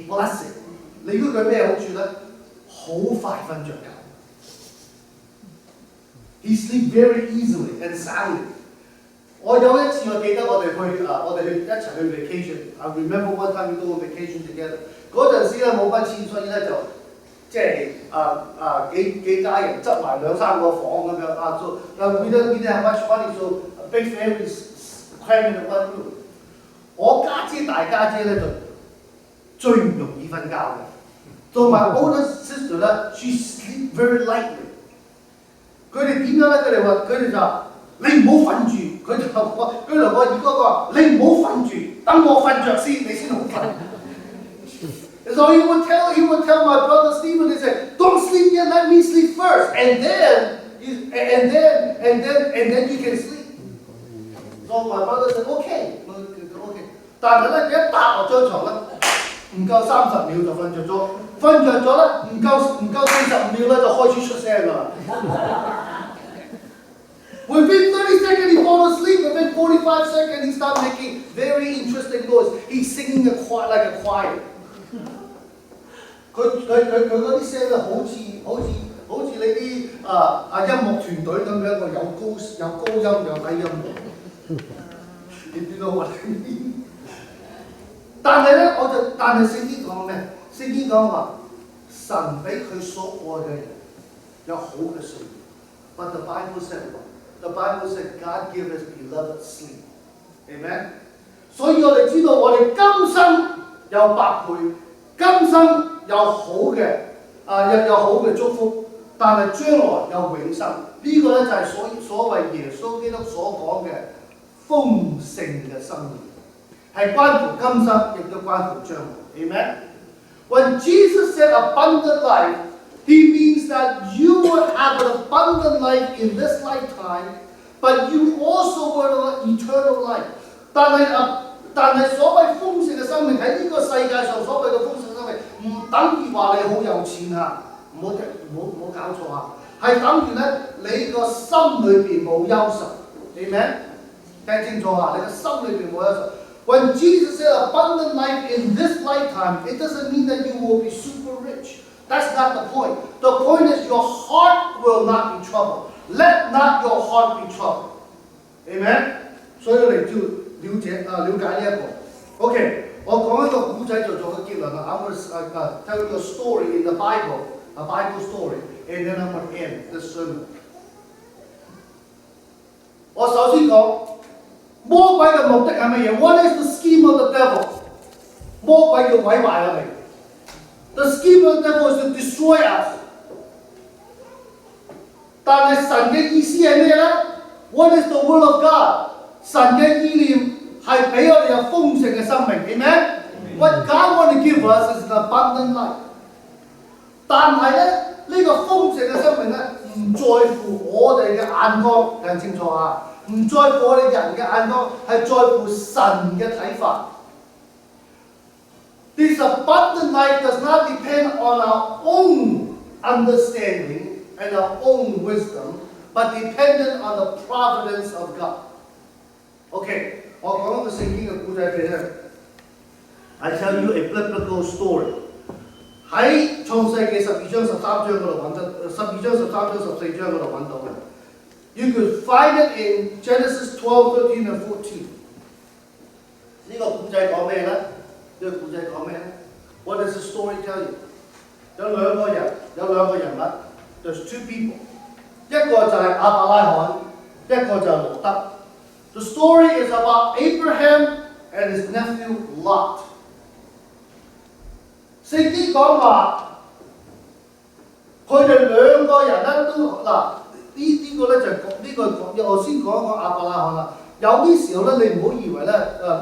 Speaker 1: blessing. 你估佢咩好處咧？好快瞓着覺。He sleep very easily and soundly. 我有一次我記得我哋去一齊去 vacation。I remember one time we go on vacation together。嗰陣時咧冇乜錢，所以咧就即係幾家人執埋2、3個房咁樣啊。So we didn't have much money, so big families crammed into one room。我大家姐咧就最唔容易瞓覺嘅。So my older sister 咧 ，she sleep very lightly。佢哋點樣咧？佢哋就你唔好瞓住。佢同我二哥講：你唔好瞓住，等我瞓着先，你先好瞓。So he would tell my brother Stephen, he said, "Don't sleep yet, let me sleep first, and then you can sleep." So my brother said, "Okay." 但係咧，佢一搭落張床咧，唔夠30秒就瞓着咗，瞓着咗咧，唔夠45秒咧就開始出聲啦。Within 30 seconds, he fall asleep. Within 45 seconds, he start making very interesting noise. He's singing like a choir. 佢嗰啲聲咧，好似你啲音樂團隊咁樣，有高音有低音。你知道我哋邊？但係咧，但係聖經講咩？聖經講話神俾佢所愛嘅人有好嘅歲月。But the Bible said what?The Bible said God gave His beloved sleep. Amen. 所以我哋知道我哋今生有百倍，今生有好嘅有好嘅祝福，但係將來有永生。呢個咧就係所謂耶穌基督所講嘅豐盛嘅生命，係關乎今生，亦都關乎將來。Amen. When Jesus said abundant life, He means that you will have an abundant life in this lifetime, but you also will have eternal life. 但係所謂豐盛嘅生命喺呢個世界上所謂嘅豐盛生命，唔等於話你好有錢啊！唔好搞錯啊！係等於咧你個心裏邊冇憂愁，明唔明？聽清楚啊！你個心裏邊冇憂愁。When Jesus said abundant life in this lifetime, it doesn't mean that you will be super rich. That's not the point. The point is your heart will not be troubled. Let not your heart be troubled. Amen? 所以你要了解呢一個。OK， 我講一個古仔就做個結論啦。I'm going to tell you a story in the Bible, a Bible story, and then I'm going to end this sermon. 我首先講魔鬼嘅目的係乜嘢 ？What is the scheme of the devil？ 魔鬼要毀壞我哋。The scheme of the devil is to destroy us。但係神嘅意思係咩咧 ？What is the will of God？ 神嘅意念係俾我哋有豐盛嘅生命 ，Amen？What God want to give us is an abundant life。但係咧，呢個豐盛嘅生命咧，唔在乎我哋嘅眼光，聽清楚啊！唔在乎我哋人嘅眼光，係在乎神嘅睇法。This abundant life does not depend on our own understanding and our own wisdom, but dependent on the providence of God. OK， 我講一個聖經嘅故仔俾你聽。I tell you a biblical story。喺創世記12章13章嗰度揾得，12章13章14章嗰度揾到嘅。You could find it in Genesis 12, 13 and 14。呢個故仔講咩咧？呢個故仔講咩咧 ？What does the story tell you？ 有兩個人物 ，There's two people。一個就係亞伯拉罕，一個就係羅德。The story is about Abraham and his nephew Lot。聖經講話，佢哋兩個人咧都呢個咧就呢個我先講一講亞伯拉罕啦。有啲時候咧，你唔好以為咧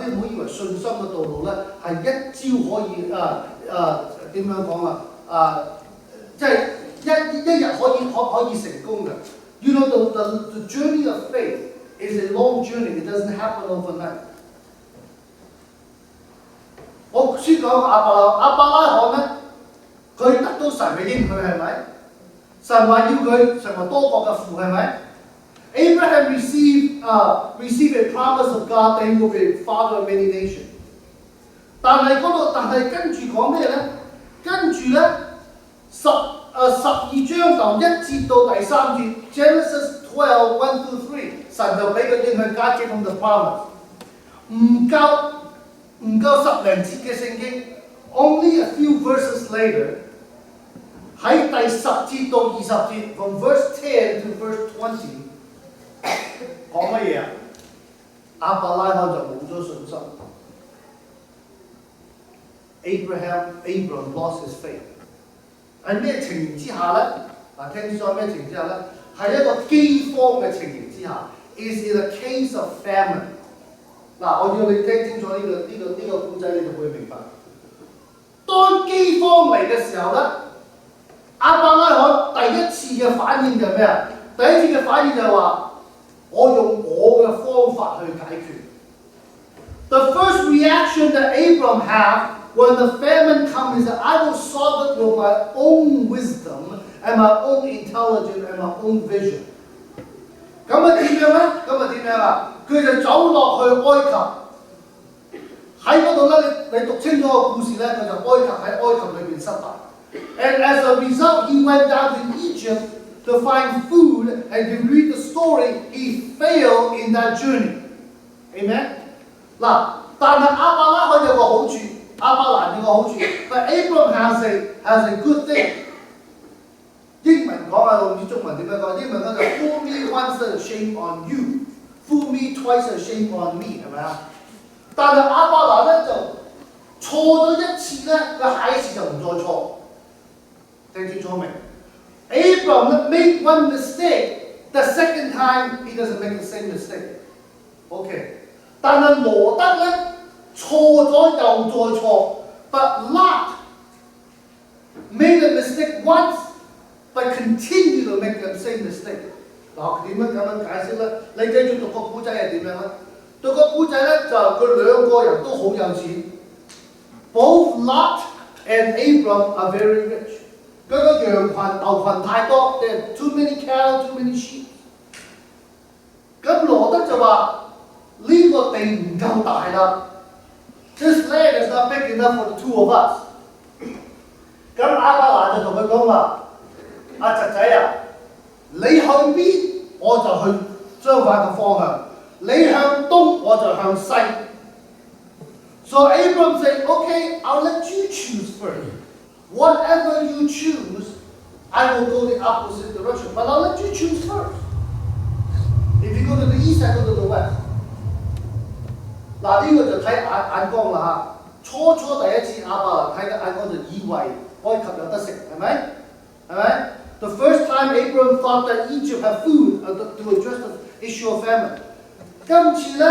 Speaker 1: 你唔好以為信心嘅道路咧係一朝可以點樣講即係一日可以成功嘅。You know the journey of faith is a long journey. It doesn't happen overnight. 我先講亞伯拉罕咧，佢得到神嘅應許係咪？神話要佢成為多國嘅父係咪 ？Abraham received a promise of God that he will be a father of many nations。但係跟住講咩咧？跟住咧12章由1節到第3節 ，Genesis 12, 1 through 3，神就俾個應許 God gave him the promise。唔夠10零節嘅聖經 ，only a few verses later， 喺第10節到20節 ，from verse 10 to verse 20， 講乜嘢啊？亞伯拉罕就冇咗信心。Abram lost his faith。喺咩情形之下咧？聽清楚咩情形之下咧？係一個饑荒嘅情形之下 ，is in a case of famine。我要你聽清楚呢個故仔，你就會明白。當饑荒嚟嘅時候咧，亞伯拉罕第一次嘅反應就係咩啊？第一次嘅反應就係話：我用我嘅方法去解決。The first reaction that Abram had when the famine comes is that I will solve it with my own wisdom and my own intelligence and my own vision。咁啊點樣啊？佢就走落去埃及，喺嗰度咧，你讀清楚個故事咧，佢就喺埃及裏邊失敗。And as a result, he went down to Egypt to find food, and to read the story, he failed in that journey. Amen. 但係亞伯拉罕有個好處，亞伯蘭有個好處 ，but Abram has a good thing。英文講我唔知中文點樣講，英文講就 fool me once and shame on you。Fool me twice and shame on me， 係咪啊？但係亞伯蘭咧就錯咗一次咧，佢下一次就唔再錯。聽清楚未 ？Abram made one mistake, the second time he doesn't make the same mistake。OK， 但係羅德咧錯咗又再錯 ，but Lot made a mistake once, but continue to make the same mistake。點樣咁樣解釋咧？你繼續讀個古仔係點樣咧？讀個古仔咧就佢兩個人都好有錢。Both Lot and Abram are very rich。佢個羊群牛群太多 ，there are too many cows, too many sheep。咁羅德就話：呢個地唔夠大啦 ，This land is not big enough for the two of us。咁亞伯蘭就同佢講話：阿侄仔啊！你向邊我就去相反嘅方向，你向東我就向西。So Abram said, "Okay, I'll let you choose first. Whatever you choose, I will go the opposite direction. But I'll let you choose first. If you go to the east, I go to the west." 嗱呢個就睇眼光啦嚇。初第一次亞伯蘭睇嘅眼光就以為埃及有得食，係咪？The first time Abraham thought that Egypt had food to address the issue of famine。今次咧，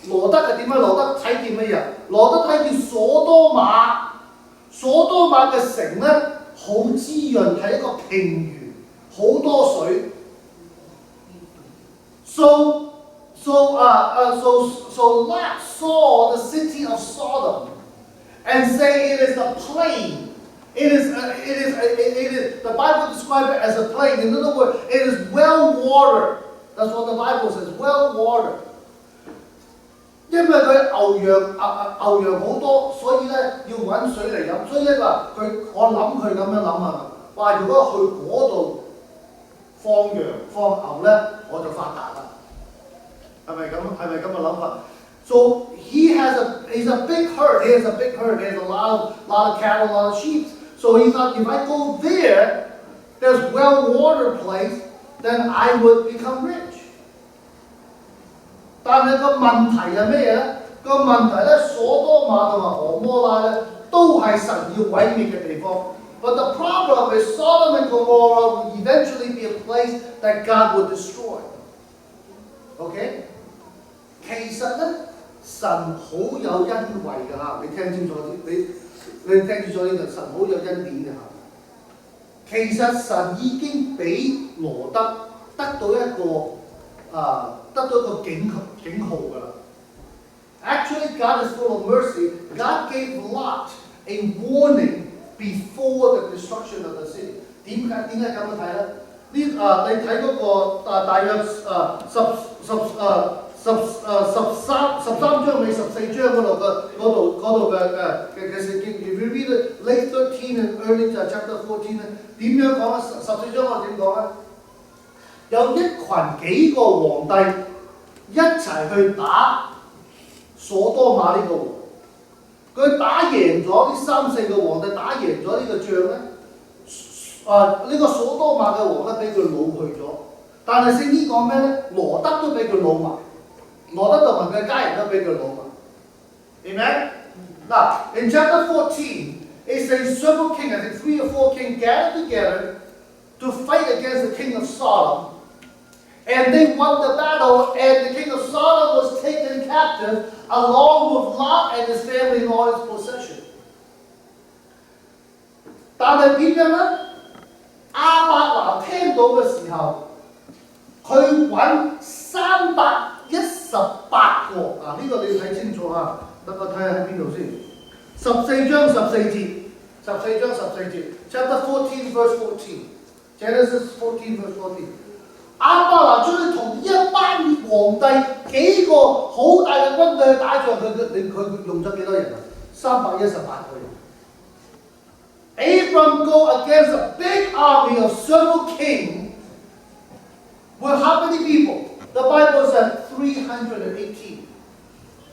Speaker 1: 羅德係點樣？羅德睇見乜嘢？羅德睇見所多瑪嘅城咧，好滋潤，係一個平原，好多水。So Lot saw the city of Sodom and say it is a plain. It is the Bible describes it as a plain. In other words, it is well watered. That's what the Bible says, well watered. 因為佢牛羊好多，所以咧要揾水嚟飲。所以咧我諗佢咁樣諗啊，話如果去嗰度放羊放牛咧，我就發達啦。係咪咁嘅諗法 ？So he's a big herd. He has a big herd. He has a lot of cattle, a lot of sheep. So he thought, if I go there, there's well-watered place, then I would become rich. 但係個問題係咩嘢咧？個問題咧，所多瑪同埋俄摩拉咧，都係神要毀滅嘅地方。But the problem is Sodom and Gomorrah will eventually be a place that God will destroy. OK？ 其實咧，神好有恩惠㗎嚇，你聽清楚啲，你聽清楚呢個神好有恩典嘅嚇。其實神已經俾羅德得到一個警號㗎啦。Actually, God is full of mercy. God gave Lot a warning before the destruction of the city. 點解咁樣睇咧？你睇嗰個大約13章尾14章嗰度嘅聖經。If you read it, late 13 and early chapter 14咧，點樣講啊？14章我點講啊？有幾個皇帝一齊去打所多瑪呢個王，佢打贏咗呢3-4個皇帝，打贏咗呢個仗咧。呢個所多瑪嘅王咧俾佢擄去咗，但係聖經講咩咧？羅德都俾佢擄埋，羅德同埋佢家人都俾佢擄埋。Amen？嗱 ，in chapter 14, it says several kings, I think 3 or 4 kings gathered together to fight against the king of Sodom, and they won the battle, and the king of Sodom was taken captive along with Lot and his family and all his possessions. 但係點樣咧？亞伯蘭聽到嘅時候，佢揾318個啊！呢個你要睇清楚啊！等我睇下喺邊度先。14章14節 ，Chapter 14 verse 14 ，Genesis 14 verse 14。亞伯蘭出去同一班皇帝幾個好大嘅軍隊去打仗，佢用咗幾多人啊？318個人。Abram go against a big army of several kings with how many people? The Bible said 318.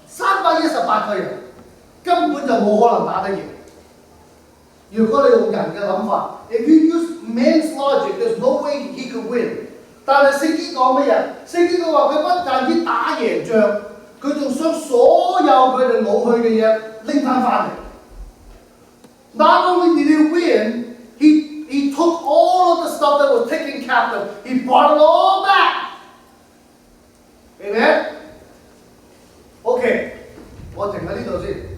Speaker 1: 318個人根本就冇可能打得贏。如果你用人嘅諗法 ，if you use man's logic, there's no way he could win。但係聖經講乜嘢？聖經佢話佢不但止打贏仗，佢仲將所有佢哋擄去嘅嘢拎翻嚟。Not only did he win, he took all of the stuff that was taken captive, he brought it all back. Amen? OK， 我停喺呢度先。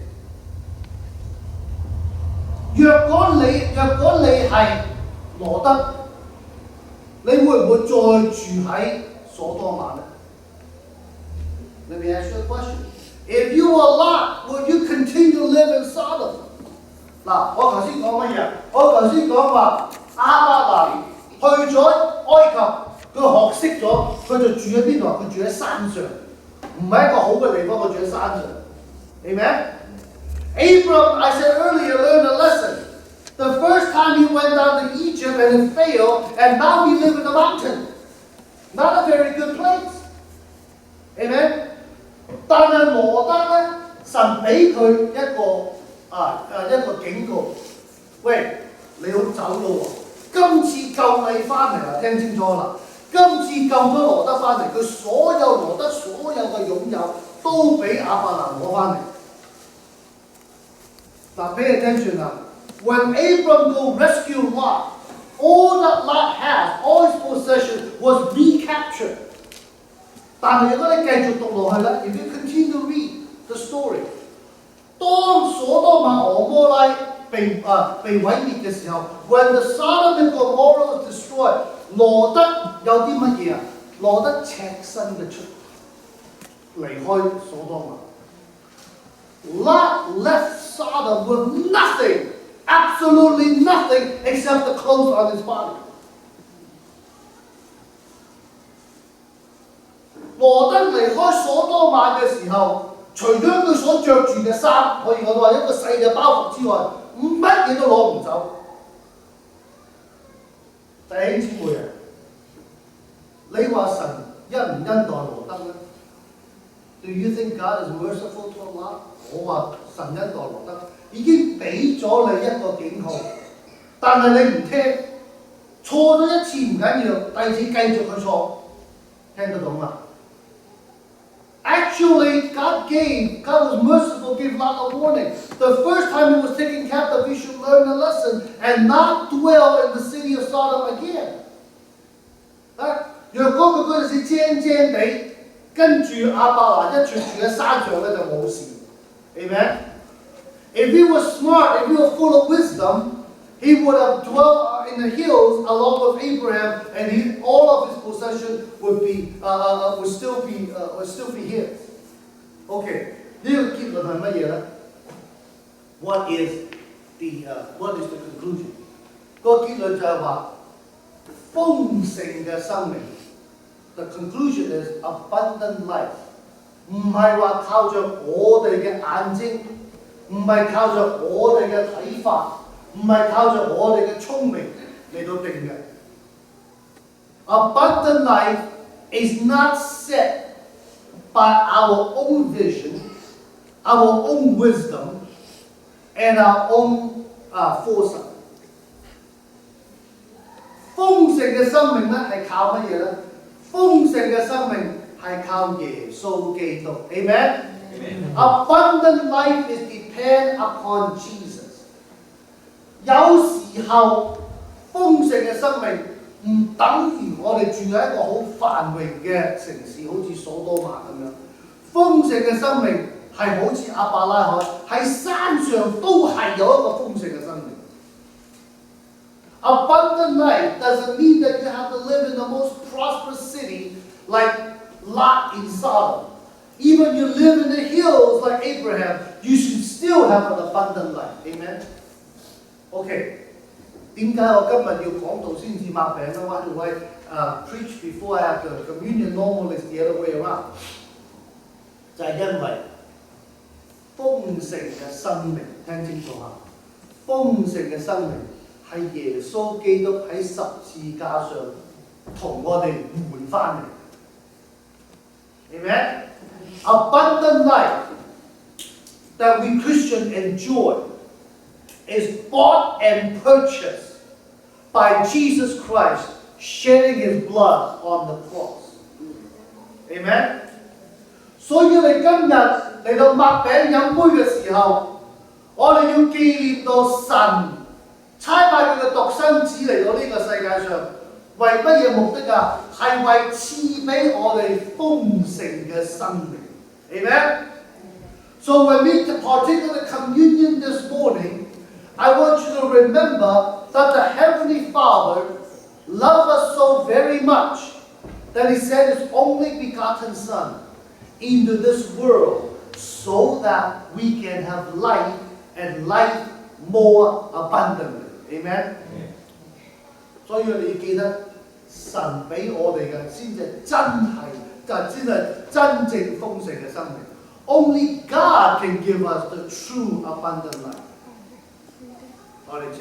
Speaker 1: 若果你係羅德，你會唔會再住喺所多瑪呢？ Let me ask you a question. If you were Lot, would you continue to live in Sodom? 嗱，我頭先講乜嘢？我頭先講話亞伯蘭去咗埃及，佢學識咗，佢就住喺邊度？佢住喺山上，唔係一個好嘅地方，佢住喺山上。Amen? Abram, I said earlier, learned a lesson. The first time he went down to Egypt and it failed, and now he lives in the mountain. Not a very good place. Amen? 但係羅德咧，神俾佢一個警告，喂，你好走咯喎！今次救你翻嚟啦，聽清楚啦！今次救咗羅德翻嚟，佢羅德所有嘅擁有都俾亞伯蘭攞翻嚟。嗱，pay attention 啦。When Abram go rescue Lot, all that Lot has, all his possession was recaptured. 但係如果你繼續讀落去咧 ，if you continue to read the story， 當所多瑪俄摩拉被毀滅嘅時候 ，when the Sodom and Gomorrah was destroyed， 羅德有啲乜嘢啊？羅德赤身嘅離開所多瑪。Lot left Sodom with nothing, absolutely nothing except the clothes on his body. 羅德離開所多瑪嘅時候，除咗佢所着住嘅衫，可以講話一個細嘅包袱之外，乜嘢都攞唔走。弟兄姊妹啊，你話神恩唔恩待羅德咧 ？Do you think God is merciful to Lot？ 我話神恩待羅德，已經俾咗你一個警號，但係你唔聽，錯咗一次唔緊要，第二次繼續去錯，聽得懂嘛？Actually, God was merciful, gave Lot a warning. The first time he was taken captive, he should learn the lesson and not dwell in the city of Sodom again. 若果佢嗰陣時精精地跟住亞伯蘭一住喺山上咧，就冇事。Amen? If he was smart, if he was full of wisdom, he would have dwelt in the hills along with Abraham, and all of his possession would still be his. Okay, 呢個結論係乜嘢咧 ？What is the conclusion？ 個結論就係話豐盛嘅生命。The conclusion is abundant life， 唔係話靠着我哋嘅眼睛，唔係靠着我哋嘅睇法。唔係靠着我哋嘅聰明嚟到定嘅。Abundant life is not set by our own vision, our own wisdom, and our own foresight。豐盛嘅生命咧係靠乜嘢咧？豐盛嘅生命係靠耶穌基督。Amen? Abundant life is depend upon Jesus。有時候豐盛嘅生命唔等於我哋住喺一個好繁榮嘅城市，好似所多瑪咁樣。豐盛嘅生命係好似亞伯拉罕喺山上都係有一個豐盛嘅生命。Abundant life doesn't mean that you have to live in the most prosperous city like Lot in Sodom. Even you live in the hills like Abraham, you should still have an abundant life. Amen?OK， 點解我今日要講道先至擘餅咧 ？Why do I preach before I have the communion? Normally it's the other way around。就係因為豐盛嘅生命，聽清楚下，豐盛嘅生命係耶穌基督喺十字架上同我哋換翻嚟。Amen? Abundant life that we Christians enjoy。is bought and purchased by Jesus Christ shedding his blood on the cross. Amen? 所以你今日嚟到擘餅飲杯嘅時候，我哋要紀念到神差派佢嘅獨生子嚟到呢個世界上，為乜嘢目的啊？係為賜俾我哋豐盛嘅生命。Amen? So when we partake of the communion this morning,I want you to remember that the Heavenly Father loved us so very much that He sent His only begotten Son into this world so that we can have life and life more abundantly. Amen? 所以我哋要記得神俾我哋嘅先至真正豐盛嘅生命。Only God can give us the true abundant life.我哋請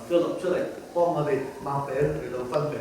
Speaker 1: Philip 出嚟幫我哋擘餅嚟到分餅。